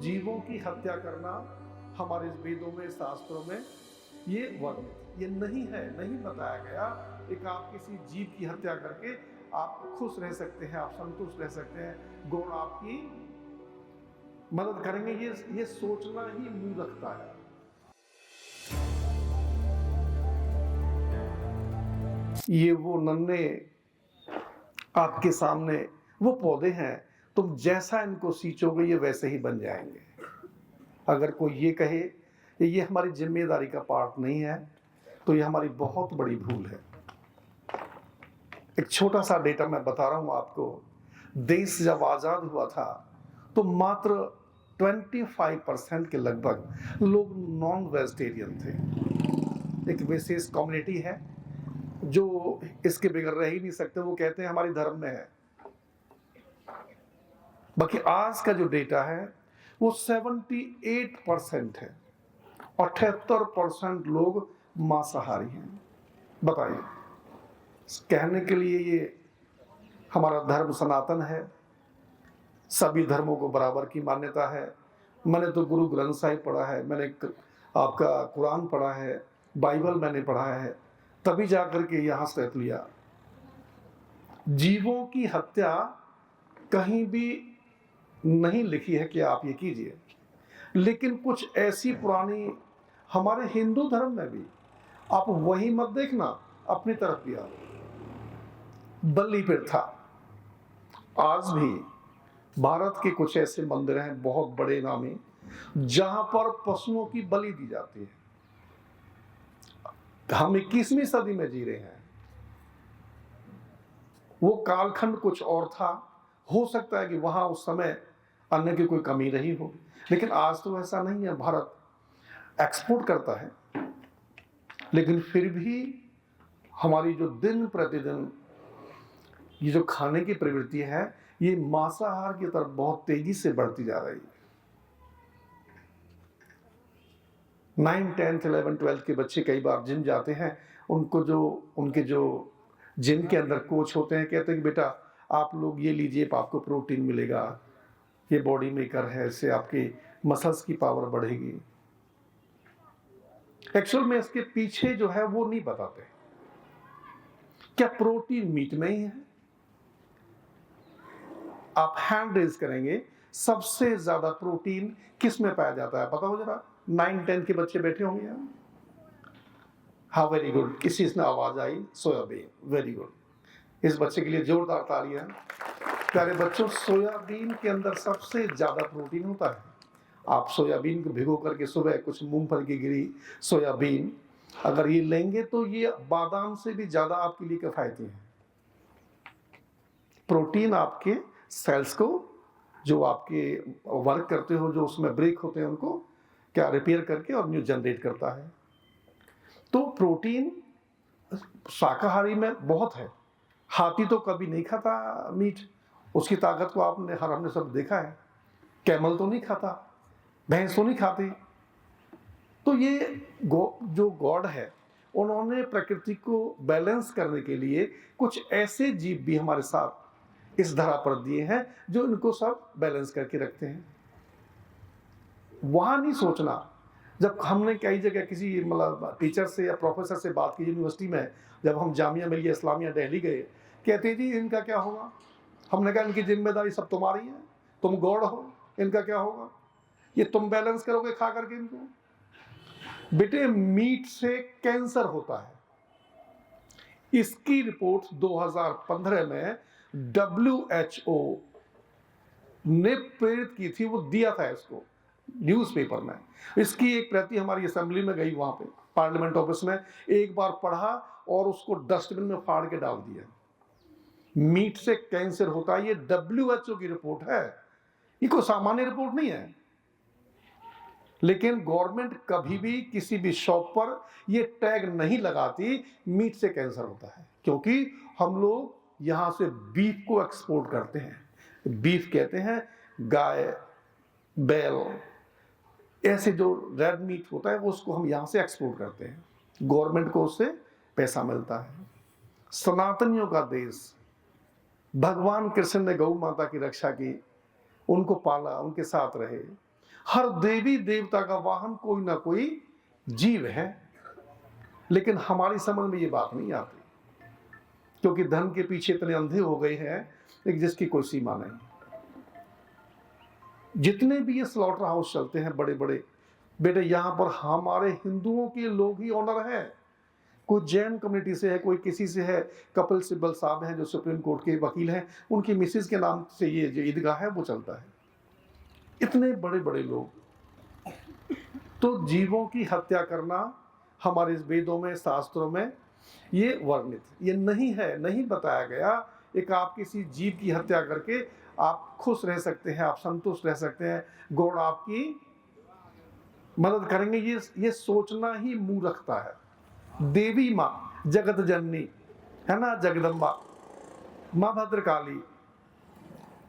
जीवों की हत्या करना हमारे वेदों में, शास्त्रों में ये वर्णित, ये नहीं है, नहीं बताया गया एक आप किसी जीव की हत्या करके आप खुश रह सकते हैं, आप संतुष्ट रह सकते हैं, गुण आपकी मदद करेंगे। ये सोचना ही मूर्खता है। ये वो नन्हे आपके सामने वो पौधे हैं, तुम जैसा इनको सींचोगे ये वैसे ही बन जाएंगे। अगर कोई ये कहे कि ये हमारी जिम्मेदारी का पार्ट नहीं है, तो ये हमारी बहुत बड़ी भूल है। एक छोटा सा डेटा मैं बता रहा हूं आपको। देश जब आजाद हुआ था तो मात्र 25% के लगभग लोग नॉन वेजिटेरियन थे। एक विशेष कम्युनिटी है जो इसके बगैर रह ही नहीं सकते, वो कहते हैं हमारी धर्म में है। बाकी आज का जो डेटा है वो 78% है और 78% लोग मांसाहारी हैं। बताइए, कहने के लिए ये हमारा धर्म सनातन है, सभी धर्मों को बराबर की मान्यता है। मैंने तो गुरु ग्रंथ साहिब पढ़ा है, मैंने आपका कुरान पढ़ा है, बाइबल मैंने पढ़ा है, तभी जाकर के यहां से लिया। जीवों की हत्या कहीं भी नहीं लिखी है कि आप ये कीजिए, लेकिन कुछ ऐसी पुरानी हमारे हिंदू धर्म में भी आप वही मत देखना, अपनी तरफ भी आओ। बलि प्रथा आज भी भारत के कुछ ऐसे मंदिर हैं बहुत बड़े नामी, जहां पर पशुओं की बलि दी जाती है। हम 21वीं सदी में जी रहे हैं, वो कालखंड कुछ और था। हो सकता है कि वहां उस समय अन्न की कोई कमी रही हो, लेकिन आज तो ऐसा नहीं है। भारत एक्सपोर्ट करता है, लेकिन फिर भी हमारी जो दिन प्रतिदिन ये जो खाने की प्रवृत्ति है, ये मांसाहार की तरफ बहुत तेजी से बढ़ती जा रही है। 9, 10, 11, 12 के बच्चे कई बार जिम जाते हैं, उनके जो जिम के अंदर कोच होते हैं, कहते हैं कि बेटा आप लोग ये लीजिए, आपको प्रोटीन मिलेगा, ये बॉडी मेकर है, इससे आपकी मसल्स की पावर बढ़ेगी। एक्चुअल में इसके पीछे जो है वो नहीं बताते। क्या प्रोटीन मीट में ही है? आप हैंड रेज करेंगे, सबसे ज्यादा प्रोटीन किस में पाया जाता है पता हो जरा? 9, 10 के बच्चे बैठे होंगे यहाँ। हाँ, वेरी गुड, किसी ने आवाज आई, सोयाबीन, वेरी गुड। इस बच्चे के लिए जोरदार तालियां। प्यारे बच्चों, सोयाबीन के अंदर सबसे ज्यादा प्रोटीन होता है। आप सोयाबीन को भिगो करके सुबह कुछ मूंगफली की गिरी सोयाबीन अगर ये लेंगे तो ये बादाम से भी ज्यादा आपके लिए किफायती है। प्रोटीन आपके सेल्स को, जो आपके वर्क करते हो, जो उसमें ब्रेक होते हैं, उनको क्या रिपेयर करके और न्यू जनरेट करता है। तो प्रोटीन शाकाहारी में बहुत है। हाथी तो कभी नहीं खाता मीट, उसकी ताकत को हमने सब देखा है। कैमल तो नहीं खाता, भैंस तो नहीं खाती। तो ये जो गॉड है, उन्होंने प्रकृति को बैलेंस करने के लिए कुछ ऐसे जीव भी हमारे साथ इस धरा पर दिए हैं जो इनको सब बैलेंस करके रखते हैं। वहां नहीं सोचना। जब हमने कई जगह किसी मतलब टीचर से या प्रोफेसर से बात की यूनिवर्सिटी में, जब हम जामिया मिलिया इस्लामिया दिल्ली गए, कहते जी इनका क्या होगा? हमने कहा इनकी जिम्मेदारी सब तुम्हारी है, तुम गॉड हो, इनका क्या होगा? ये तुम बैलेंस करोगे खा करके इनको। बेटे, मीट से कैंसर होता है। इसकी रिपोर्ट 2015 में WHO ने प्रेरित की थी, वो दिया था इसको न्यूज़पेपर में। इसकी एक प्रति हमारी असेंबली में गई, वहां पे पार्लियामेंट ऑफिस में, एक बार पढ़ा और उसको डस्टबिन में फाड़ के डाल दिया। मीट से कैंसर होता है, ये WHO की रिपोर्ट है, ये कोई सामान्य रिपोर्ट नहीं है। लेकिन गवर्नमेंट कभी भी किसी भी शॉप पर ये टैग नहीं लगाती मीट से कैंसर होता है, क्योंकि हम लोग यहां से बीफ को एक्सपोर्ट करते हैं। बीफ कहते हैं गाय, बैल, ऐसे जो रेड मीट होता है वो, उसको हम यहां से एक्सपोर्ट करते हैं। गवर्नमेंट को उससे पैसा मिलता है। सनातनियों का देश, भगवान कृष्ण ने गौ माता की रक्षा की, उनको पाला, उनके साथ रहे। हर देवी देवता का वाहन कोई ना कोई जीव है, लेकिन हमारी समझ में ये बात नहीं आती, क्योंकि धन के पीछे इतने अंधे हो गए हैं कि जिसकी कोई सीमा नहीं। जितने भी ये स्लॉटर हाउस चलते हैं बड़े बड़े, बेटे यहां पर हमारे हिंदुओं के लोग ही ऑनर है। कोई जैन कम्युनिटी से है, कोई किसी से है। कपिल सिब्बल साहब हैं जो सुप्रीम कोर्ट के वकील हैं, उनकी मिसेज के नाम से ये जो ईदगाह है वो चलता है। इतने बड़े बड़े लोग। तो जीवों की हत्या करना हमारे वेदों में, शास्त्रों में ये वर्णित, ये नहीं है, नहीं बताया गया। एक आप किसी जीव की हत्या करके आप खुश रह सकते हैं, आप संतुष्ट रह सकते हैं, गॉड आपकी मदद करेंगे, ये सोचना ही मूर्खता है। देवी माँ जगत जननी है ना, जगदम्बा माँ भद्रकाली।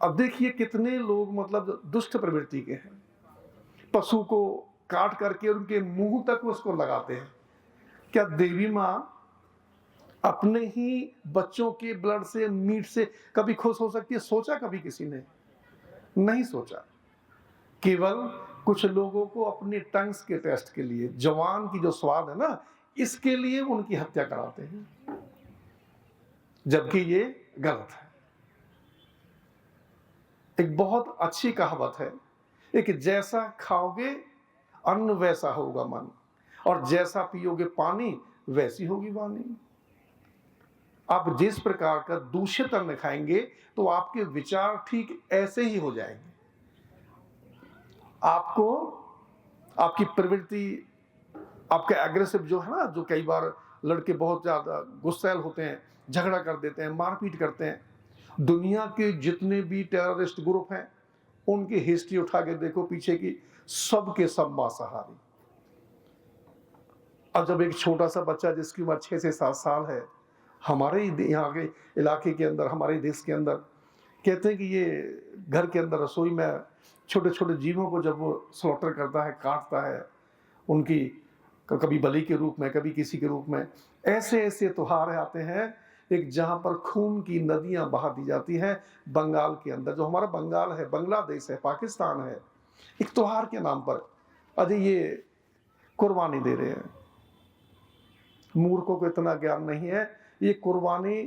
अब देखिए कितने लोग मतलब दुष्ट प्रवृत्ति के हैं, पशु को काट करके उनके मुंह तक उसको लगाते हैं। क्या देवी माँ अपने ही बच्चों के ब्लड से, मीट से कभी खुश हो सकती है? सोचा कभी किसी ने? नहीं सोचा। केवल कुछ लोगों को अपने टंग्स के टेस्ट के लिए, जवान की जो स्वाद है ना, इसके लिए उनकी हत्या कराते हैं, जबकि ये गलत है। एक बहुत अच्छी कहावत है, एक जैसा खाओगे अन्न वैसा होगा मन, और जैसा पियोगे पानी वैसी होगी वाणी। आप जिस प्रकार का दूषित अन्न खाएंगे तो आपके विचार ठीक ऐसे ही हो जाएंगे। आपको आपकी प्रवृत्ति, आपका एग्रेसिव जो है ना, जो कई बार लड़के बहुत ज्यादा गुस्सैल होते हैं, झगड़ा कर देते हैं, मारपीट करते हैं। दुनिया के जितने भी टेररिस्ट ग्रुप हैं उनकी हिस्ट्री उठा के देखो पीछे की, सब के सब मांसाहारी। और जब एक छोटा सा बच्चा जिसकी उम्र 6 से 7 साल है, हमारे यहाँ के इलाके के अंदर, हमारे देश के अंदर, कहते हैं कि ये घर के अंदर रसोई में छोटे छोटे जीवों को जब वो स्लॉटर करता है, काटता है, उनकी कभी बलि के रूप में, कभी किसी के रूप में, ऐसे ऐसे त्योहार आते हैं एक जहाँ पर खून की नदियाँ बहा दी जाती हैं। बंगाल के अंदर, जो हमारा बंगाल है, बांग्लादेश है, पाकिस्तान है, एक त्योहार के नाम पर अरे ये कुर्बानी दे रहे हैं। मूर्खों को इतना ज्ञान नहीं है। ये कुर्बानी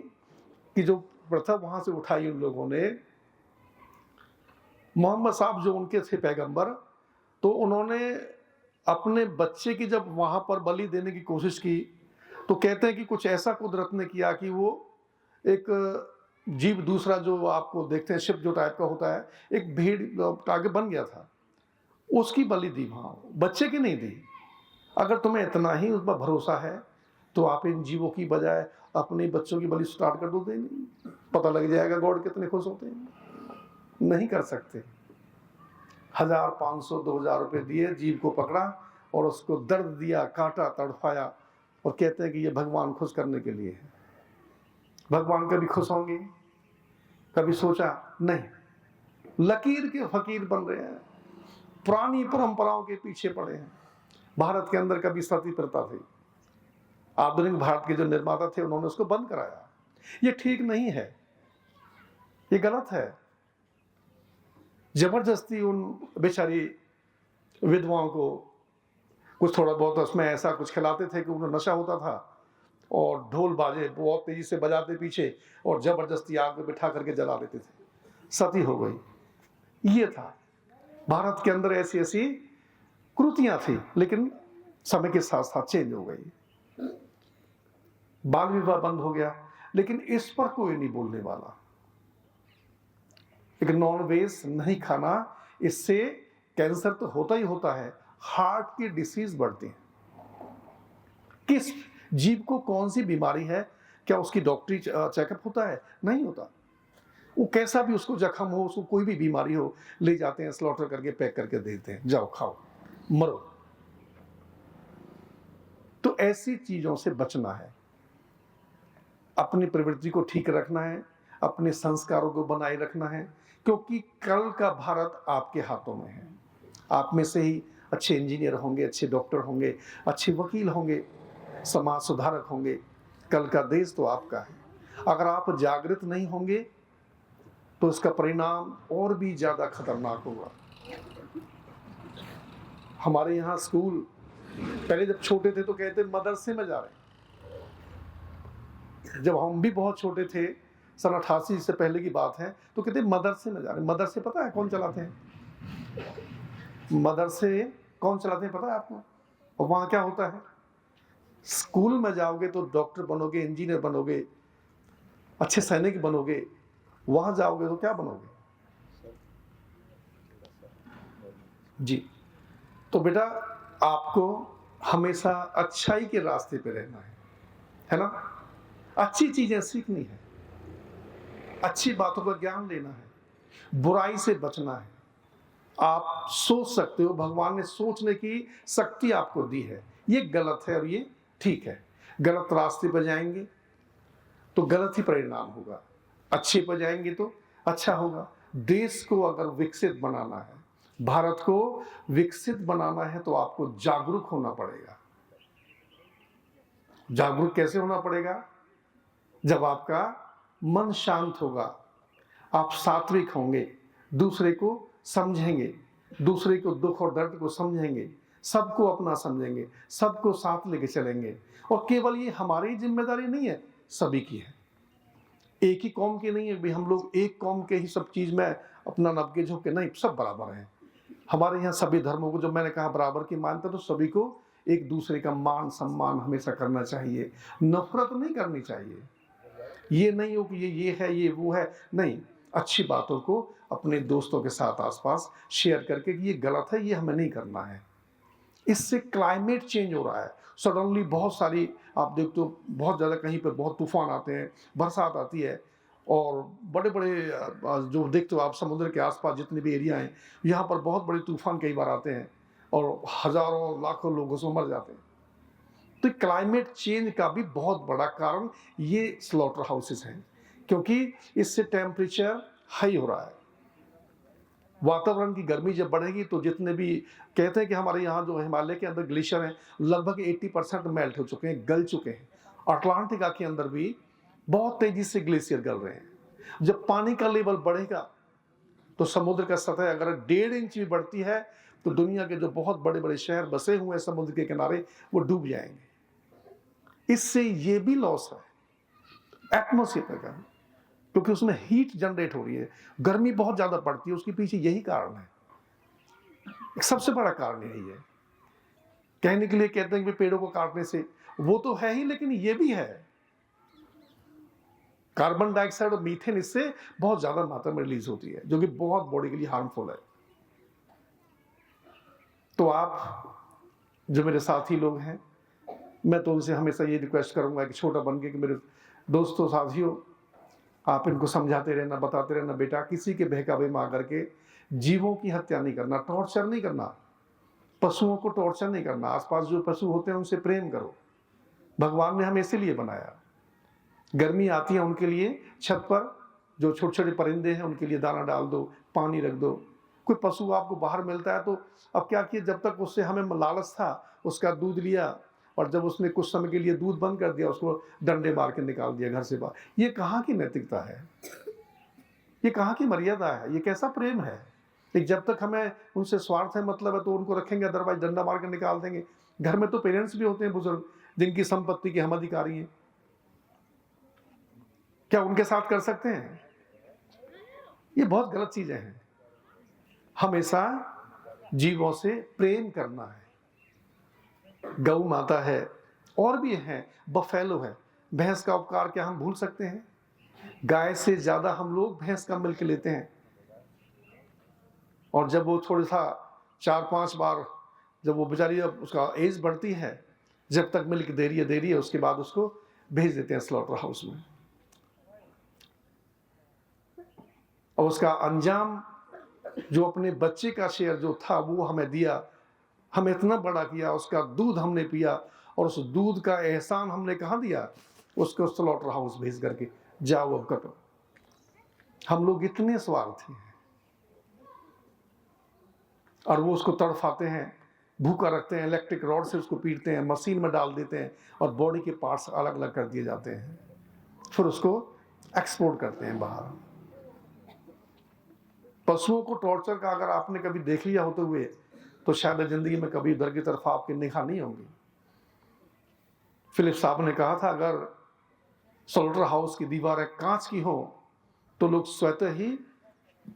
की जो प्रथा वहां से उठाई उन लोगों ने, मोहम्मद साहब जो उनके थे पैगंबर, तो उन्होंने अपने बच्चे की जब वहां पर बलि देने की कोशिश की तो कहते हैं कि कुछ ऐसा कुदरत ने किया कि वो एक जीव दूसरा जो आपको देखते हैं शिप जो टाइप का होता है, एक भीड़ आगे बन गया था, उसकी बलि दी वहां, बच्चे की नहीं दी। अगर तुम्हें इतना ही उस पर भरोसा है तो आप इन जीवों की बजाय अपने बच्चों की बलि स्टार्ट कर दो देनी, पता लग जाएगा गॉड कितने खुश होते हैं। नहीं कर सकते। 1000, 500, 2000 रुपए दिए, जीव को पकड़ा और उसको दर्द दिया, काटा, तड़फाया, और कहते हैं कि ये भगवान खुश करने के लिए है। भगवान कभी खुश होंगे? कभी सोचा? नहीं। लकीर के फकीर बन रहे हैं, पुरानी परंपराओं के पीछे पड़े हैं। भारत के अंदर कभी सती प्रथा थी, आधुनिक भारत के जो निर्माता थे उन्होंने उसको बंद कराया। ये ठीक नहीं है, ये गलत है। जबरदस्ती उन बेचारी विधवाओं को कुछ थोड़ा बहुत उसमें ऐसा कुछ खिलाते थे कि उन्हें नशा होता था, और ढोल बाजे बहुत तेजी से बजाते पीछे, और जबरदस्ती आग में बिठा करके जला देते थे। सती हो गई। ये था भारत के अंदर, ऐसी ऐसी कृतियां थी, लेकिन समय के साथ साथ चेंज हो गई। बाल विवाह बंद हो गया, लेकिन इस पर कोई नहीं बोलने वाला। एक नॉन वेज नहीं खाना, इससे कैंसर तो होता ही होता है, हार्ट की डिसीज बढ़ती है। किस जीव को कौन सी बीमारी है, क्या उसकी डॉक्टरी चेकअप होता है? नहीं होता। वो कैसा भी उसको जख्म हो, उसको कोई भी बीमारी हो, ले जाते हैं, स्लॉटर करके पैक करके देते हैं, जाओ खाओ मरो। तो ऐसी चीजों से बचना है, अपनी प्रवृत्ति को ठीक रखना है, अपने संस्कारों को बनाए रखना है, क्योंकि कल का भारत आपके हाथों में है। आप में से ही अच्छे इंजीनियर होंगे, अच्छे डॉक्टर होंगे, अच्छे वकील होंगे, समाज सुधारक होंगे। कल का देश तो आपका है। अगर आप जागृत नहीं होंगे तो इसका परिणाम और भी ज्यादा खतरनाक होगा। हमारे यहाँ स्कूल पहले जब छोटे थे तो कहते मदरसे में जा रहे हैं। जब हम भी बहुत छोटे थे, सन 88 से पहले की बात है, तो कहते मदरसे में जा रहे हैं। मदरसे पता है कौन चलाते हैं? मदरसे कौन चलाते हैं पता है आपको? और वहाँ क्या होता है? स्कूल में जाओगे तो डॉक्टर बनोगे, इंजीनियर बनोगे, अच्छे सैनिक बनोगे। वहाँ जाओगे तो क्या बनोगे? जी। तो बेटा आपको हमेशा अच्छाई के रास्ते पे रहना है ना? अच्छी चीजें सीखनी है, अच्छी बातों का ज्ञान लेना है, बुराई से बचना है। आप सोच सकते हो, भगवान ने सोचने की शक्ति आपको दी है। ये गलत है और ये ठीक है। गलत रास्ते पर जाएंगे तो गलत ही परिणाम होगा, अच्छे पर जाएंगे तो अच्छा होगा। देश को अगर विकसित बनाना है, भारत को विकसित बनाना है, तो आपको जागरूक होना पड़ेगा। जागरूक कैसे होना पड़ेगा? जब आपका मन शांत होगा, आप सात्विक होंगे, दूसरे को समझेंगे, दूसरे को दुख और दर्द को समझेंगे, सबको अपना समझेंगे, सबको साथ लेके चलेंगे। और केवल ये हमारी जिम्मेदारी नहीं है, सभी की है। एक ही कौम की नहीं है भी हम लोग एक कौम के ही सब चीज में अपना नबके झोंके, नहीं, सब बराबर हैं। हमारे यहाँ सभी धर्मों को, जब मैंने कहा बराबर की मानता, तो सभी को एक दूसरे का मान सम्मान हमेशा करना चाहिए, नफरत नहीं करनी चाहिए। ये नहीं हो कि ये है ये वो है, नहीं। अच्छी बातों को अपने दोस्तों के साथ आसपास शेयर करके कि ये गलत है, ये हमें नहीं करना है। इससे क्लाइमेट चेंज हो रहा है। सडनली बहुत सारी, आप देखते हो बहुत ज़्यादा कहीं पे बहुत तूफान आते हैं, बरसात आती है, और बड़े बड़े जो देखते हो आप समुद्र के आसपास जितने भी एरिया हैं, यहाँ पर बहुत बड़े तूफान कई बार आते हैं और हजारों लाखों लोग उसमें मर जाते हैं। तो क्लाइमेट चेंज का भी बहुत बड़ा कारण ये स्लॉटर हाउसेस हैं, क्योंकि इससे टेम्परेचर हाई हो रहा है। वातावरण की गर्मी जब बढ़ेगी तो जितने भी कहते हैं कि हमारे यहाँ जो हिमालय के अंदर ग्लेशियर हैं, लगभग 80% मेल्ट हो चुके हैं, गल चुके हैं। अटलांटिका के अंदर भी बहुत तेजी से ग्लेशियर गल रहे हैं। जब पानी का लेवल बढ़ेगा तो समुद्र का सतह अगर 1.5 इंच भी बढ़ती है तो दुनिया के जो बहुत बड़े बड़े शहर बसे हुए हैं समुद्र के किनारे, वो डूब जाएंगे। इससे ये भी लॉस है एटमॉस्फेयर का, क्योंकि उसमें हीट जनरेट हो रही है, गर्मी बहुत ज्यादा पड़ती है। उसके पीछे यही कारण है, एक सबसे बड़ा कारण यही है। कहने के लिए कहते हैं कि पेड़ों को काटने से, वो तो है ही, लेकिन ये भी है। कार्बन डाइऑक्साइड और मीथेन इससे बहुत ज्यादा मात्रा में रिलीज होती है, जो कि बहुत बॉडी के लिए हार्मफुल है। तो आप जो मेरे साथी लोग हैं, मैं तो उनसे हमेशा ये रिक्वेस्ट करूंगा कि छोटा बन के कि मेरे दोस्तों साथियों, आप इनको समझाते रहना, बताते रहना, बेटा किसी के बहकावे में आकर के जीवों की हत्या नहीं करना, टॉर्चर नहीं करना, पशुओं को टॉर्चर नहीं करना। आसपास जो पशु होते हैं उनसे प्रेम करो। भगवान ने हमें इसीलिए बनाया। गर्मी आती है उनके लिए छत पर जो छोटे छोटे परिंदे हैं उनके लिए दाना डाल दो, पानी रख दो। कोई पशु आपको बाहर मिलता है तो अब क्या किया, जब तक उससे हमें लालच था, उसका दूध लिया, और जब उसने कुछ समय के लिए दूध बंद कर दिया, उसको डंडे मार के निकाल दिया घर से बाहर। ये कहाँ की नैतिकता है? ये कहाँ की मर्यादा है? ये कैसा प्रेम है? कि जब तक हमें उनसे स्वार्थ है, मतलब है, तो उनको रखेंगे, अदरवाइज डंडा मार के निकाल देंगे। घर में तो पेरेंट्स भी होते हैं, बुजुर्ग, जिनकी संपत्ति के हम अधिकारी हैं। क्या उनके साथ कर सकते हैं? ये बहुत गलत चीजें हैं। हमेशा जीवों से प्रेम करना है। गौ माता है, और भी है, बफेलो है, भैंस का उपकार क्या हम भूल सकते हैं? गाय से ज्यादा हम लोग भैंस का मिल्क लेते हैं, और जब वो थोड़ा सा 4-5 बार, जब वो बेचारी उसका एज बढ़ती है, जब तक मिल्क दे रही है, उसके बाद उसको भेज देते हैं स्लॉटर हाउस में। और उसका अंजाम, जो अपने बच्चे का शेयर जो था वो हमें दिया, हमें इतना बड़ा किया, उसका दूध हमने पिया, और उस दूध का एहसान हमने कहाँ दिया? उसको स्लॉटर हाउस भेज करके, जाओ अब कटो। हम लोग इतने स्वार्थी हैं, और वो उसको तड़फाते हैं, भूखा रखते हैं, इलेक्ट्रिक रॉड से उसको पीटते हैं, मशीन में डाल देते हैं, और बॉडी के पार्ट्स अलग अलग कर दिए जाते हैं, फिर उसको एक्सपोर्ट करते हैं बाहर। पशुओं को टॉर्चर का अगर आपने कभी देख लिया होते हुए, तो शायद ज़िंदगी में कभी उधर की तरफ आपकी निगाह नहीं होंगी। फिलिप साहब ने कहा था, अगर स्लोटर हाउस की दीवारें कांच की हो तो लोग स्वतः ही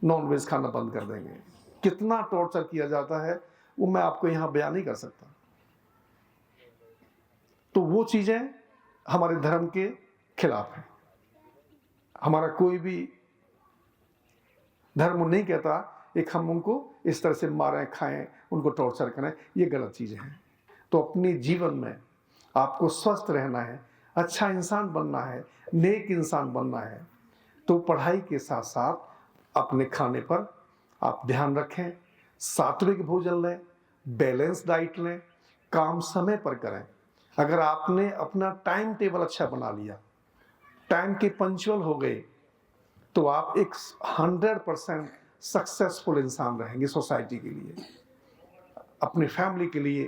नॉनवेज खाना बंद कर देंगे। कितना टॉर्चर किया जाता है वो मैं आपको यहां बयान नहीं कर सकता। तो वो चीजें हमारे धर्म के खिलाफ है। हमारा कोई भी धर्म नहीं कहता एक हम उनको इस तरह से मारें, खाएं, उनको टॉर्चर करें, ये गलत चीजें हैं। तो अपने जीवन में आपको स्वस्थ रहना है, अच्छा इंसान बनना है, नेक इंसान बनना है, तो पढ़ाई के साथ साथ अपने खाने पर आप ध्यान रखें, सात्विक भोजन लें, बैलेंस डाइट लें, काम समय पर करें। अगर आपने अपना टाइम टेबल अच्छा बना लिया, टाइम के पंक्चुअल हो गए, तो आप एक 100% सक्सेसफुल इंसान रहेंगे सोसाइटी के लिए, अपनी फैमिली के लिए,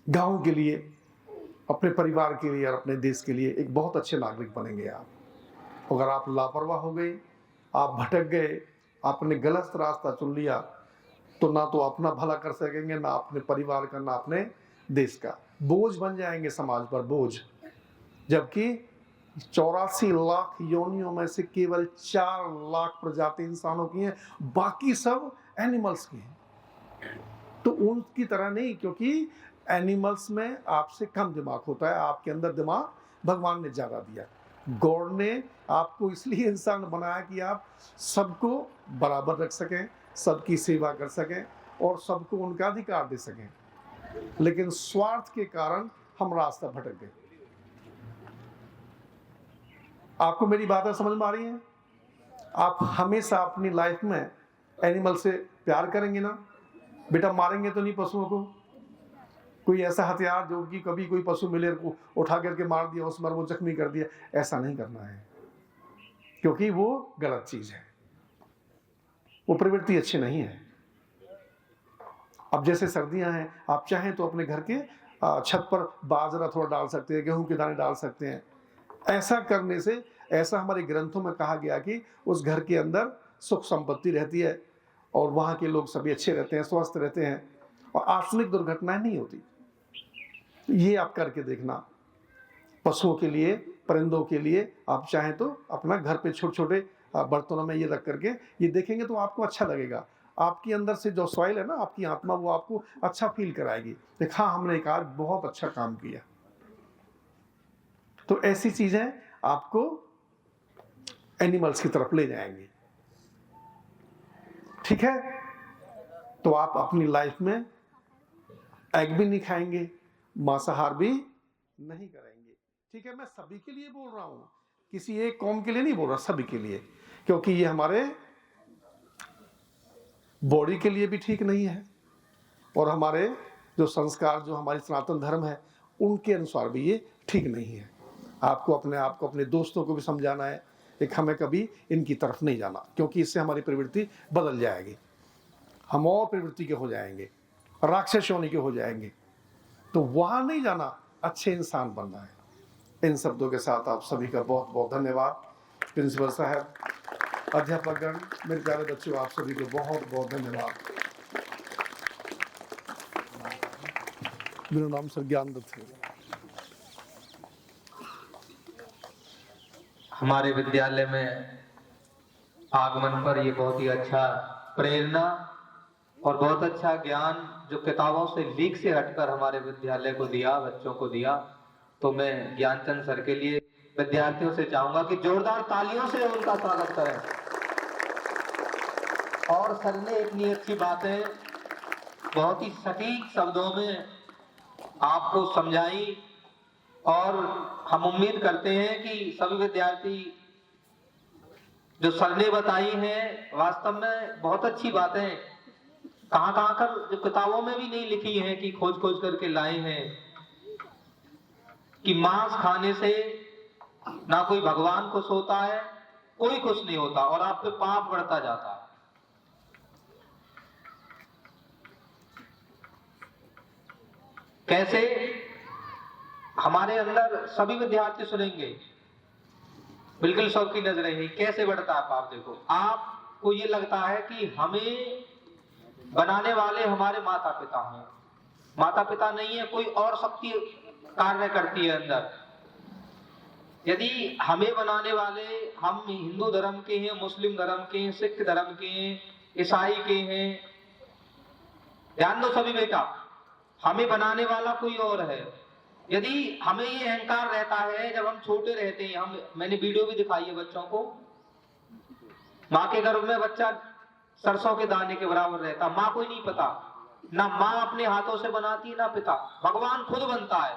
गांव के लिए, अपने परिवार के लिए और अपने देश के लिए एक बहुत अच्छे नागरिक बनेंगे आप। अगर आप लापरवाह हो गए, आप भटक गए, आपने गलत रास्ता चुन लिया, तो ना तो अपना भला कर सकेंगे, ना अपने परिवार का, ना अपने देश का। बोझ बन जाएंगे समाज पर, बोझ। जबकि 84 लाख योनियों में से केवल 4 लाख प्रजाति इंसानों की हैं, बाकी सब एनिमल्स की हैं। तो उनकी तरह नहीं, क्योंकि एनिमल्स में आपसे कम दिमाग होता है, आपके अंदर दिमाग भगवान ने ज्यादा दिया। गॉड ने आपको इसलिए इंसान बनाया कि आप सबको बराबर रख सकें, सबकी सेवा कर सकें और सबको उनका अधिकार दे सकें। लेकिन स्वार्थ के कारण हम रास्ता भटक गए। आपको मेरी बातें समझ में आ रही हैं? आप हमेशा अपनी लाइफ में एनिमल से प्यार करेंगे ना? बेटा मारेंगे तो नहीं पशुओं को? कोई ऐसा हथियार जो कि कभी कोई पशु मिले को उठा करके मार दिया, उस पर वो जख्मी कर दिया, ऐसा नहीं करना है, क्योंकि वो गलत चीज है, वो प्रवृत्ति अच्छी नहीं है। अब जैसे सर्दियां हैं, आप चाहें तो अपने घर के छत पर बाजरा थोड़ा डाल सकते हैं, गेहूं के दाने डाल सकते हैं। ऐसा करने से, ऐसा हमारे ग्रंथों में कहा गया कि उस घर के अंदर सुख संपत्ति रहती है और वहां के लोग सभी अच्छे रहते हैं, स्वस्थ रहते हैं और आकस्मिक दुर्घटनाएं नहीं होती। ये आप करके देखना। पशुओं के लिए, परिंदों के लिए आप चाहें तो अपना घर पे छोटे छोटे बर्तनों में ये रख करके ये देखेंगे तो आपको अच्छा लगेगा। आपके अंदर से जो सॉइल है ना, आपकी आत्मा, वो आपको अच्छा फील कराएगी, देखा हमने एक आज बहुत अच्छा काम किया। तो ऐसी चीजें आपको एनिमल्स की तरफ ले जाएंगी। ठीक है? तो आप अपनी लाइफ में एग भी नहीं खाएंगे, मांसाहार भी नहीं करेंगे। ठीक है? मैं सभी के लिए बोल रहा हूं, किसी एक कौम के लिए नहीं बोल रहा, सभी के लिए, क्योंकि ये हमारे बॉडी के लिए भी ठीक नहीं है और हमारे जो संस्कार, जो हमारी सनातन धर्म है, उनके अनुसार भी ये ठीक नहीं है। आपको अपने आप को, अपने दोस्तों को भी समझाना है कि हमें कभी इनकी तरफ नहीं जाना, क्योंकि इससे हमारी प्रवृत्ति बदल जाएगी, हम और प्रवृत्ति के हो जाएंगे, राक्षस होने के हो जाएंगे। तो वहां नहीं जाना, अच्छे इंसान बनना है। इन शब्दों के साथ आप सभी का बहुत बहुत धन्यवाद। प्रिंसिपल साहब, अध्यापकगण, मेरे प्यारे बच्चों, आप सभी को बहुत बहुत धन्यवाद। मेरा नाम सर ज्ञानदत्त है। हमारे विद्यालय में आगमन पर ये बहुत ही अच्छा प्रेरणा और बहुत अच्छा ज्ञान जो किताबों से लीक से हटकर हमारे विद्यालय को दिया, बच्चों को दिया, तो मैं ज्ञानचंद सर के लिए विद्यार्थियों से चाहूंगा कि जोरदार तालियों से उनका स्वागत करें। और सर ने इतनी अच्छी बातें बहुत ही सटीक शब्दों में आपको समझाई और हम उम्मीद करते हैं कि सभी विद्यार्थी जो सर ने बताई हैं, वास्तव में बहुत अच्छी बातें कहां कर जो किताबों में भी नहीं लिखी हैं कि खोज खोज करके लाए हैं, कि मांस खाने से ना कोई भगवान खुश होता है, कोई खुश नहीं होता और आप पे पाप बढ़ता जाता है। कैसे? हमारे अंदर सभी विद्यार्थी सुनेंगे, बिल्कुल सबकी नजरें ही कैसे बढ़ता है पाप। देखो, आपको ये लगता है कि हमें बनाने वाले हमारे माता पिता हैं, माता पिता नहीं है, कोई और शक्ति कार्य करती है अंदर। यदि हमें बनाने वाले हम हिंदू धर्म के हैं, मुस्लिम धर्म के हैं, सिख धर्म के हैं, ईसाई के हैं, ध्यान दो सभी बेटा, हमें बनाने वाला कोई और है। यदि हमें ये अहंकार रहता है, जब हम छोटे रहते हैं, मैंने वीडियो भी दिखाई है बच्चों को, माँ के गर्भ में बच्चा सरसों के दाने के बराबर रहता, माँ को ही नहीं पता, ना माँ अपने हाथों से बनाती ना पिता, भगवान खुद बनता है।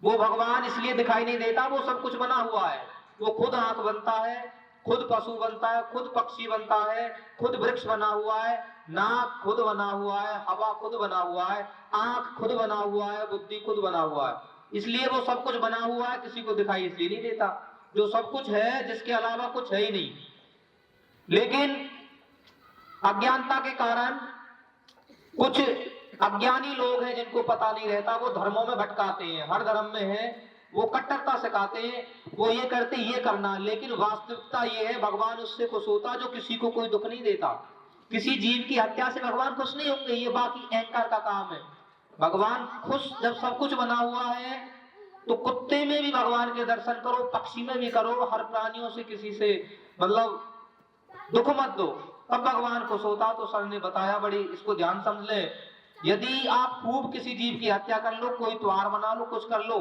वो भगवान इसलिए दिखाई नहीं देता, वो सब कुछ बना हुआ है। वो खुद आंख बनता है, खुद पशु बनता है, खुद पक्षी बनता है, खुद वृक्ष बना हुआ है, नाक खुद बना हुआ है, हवा खुद बना हुआ है, आंख खुद बना हुआ है, बुद्धि खुद बना हुआ है। इसलिए वो सब कुछ बना हुआ है, किसी को दिखाई इसलिए नहीं देता। जो सब कुछ है, जिसके अलावा कुछ है ही नहीं। लेकिन अज्ञानता के कारण कुछ अज्ञानी लोग हैं जिनको पता नहीं रहता, वो धर्मों में भटकाते हैं, हर धर्म में है, वो कट्टरता सिखाते हैं, वो ये करते ये करना। लेकिन वास्तविकता ये है, भगवान उससे खुश होता जो किसी को कोई दुख नहीं देता। किसी जीव की हत्या से भगवान खुश नहीं होंगे, ये बाकी अहंकार का काम है। भगवान खुश जब सब कुछ बना हुआ है, तो कुत्ते में भी भगवान के दर्शन करो, पक्षी में भी करो, हर प्राणियों से किसी से मतलब दुख मत दो, तब भगवान खुश होता। तो सर ने बताया, बड़ी इसको ध्यान समझ ले, यदि आप खूब किसी जीव की हत्या कर लो, कोई त्योहार मना लो, कुछ कर लो,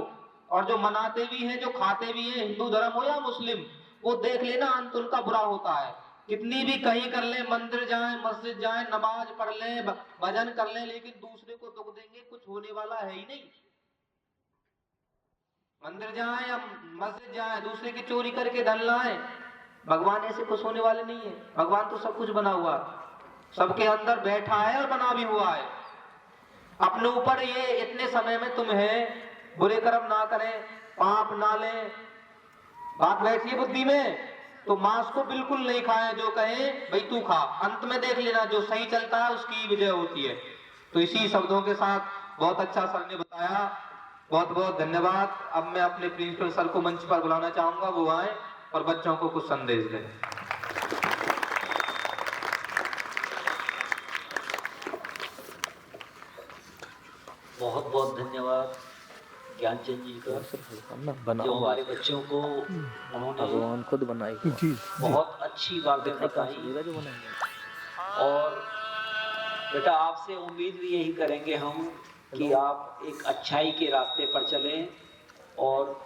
और जो मनाते भी हैं, जो खाते भी हैं, हिंदू धर्म हो या मुस्लिम, वो देख लेना अंत उनका बुरा होता है। कितनी भी कहीं कर ले, मंदिर जाएं, मस्जिद जाएं, नमाज पढ़ लें, भजन कर लें, लेकिन दूसरे को दुख देंगे, कुछ होने वाला है ही नहीं। मंदिर जाएं या मस्जिद जाएं, दूसरे की चोरी करके धन लाएं, भगवान ऐसे खुश होने वाले नहीं है। भगवान तो सब कुछ बना हुआ, सबके अंदर बैठा है और बना भी हुआ है। अपने ऊपर ये इतने समय में तुम्हें बुरे कर्म ना करें, पाप ना लें, बात बैठी बुद्धि में, तो मांस को बिल्कुल नहीं खाएं। जो कहे भाई तू खा, अंत में देख लेना जो सही चलता है उसकी विजय होती है। तो इसी शब्दों के साथ बहुत अच्छा सर ने बताया, बहुत बहुत धन्यवाद। अब मैं अपने प्रिंसिपल सर को मंच पर बुलाना चाहूंगा, वो आए और बच्चों को कुछ संदेश दें। बहुत बहुत धन्यवाद ज्ञानचंद जी का, जो हमारे बच्चों को उन्होंने भगवान खुद बनाई बहुत अच्छी बातें बताई। और बेटा आपसे उम्मीद भी यही करेंगे हम कि आप एक अच्छाई के रास्ते पर चलें और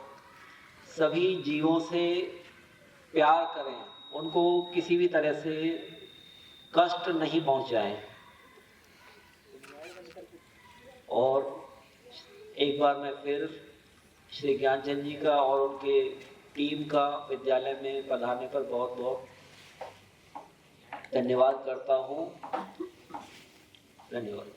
सभी जीवों से प्यार करें, उनको किसी भी तरह से कष्ट नहीं पहुंचाएं। और एक बार मैं फिर श्री ज्ञानचंद जी का और उनके टीम का विद्यालय में पढ़ाने पर बहुत बहुत धन्यवाद करता हूँ। धन्यवाद।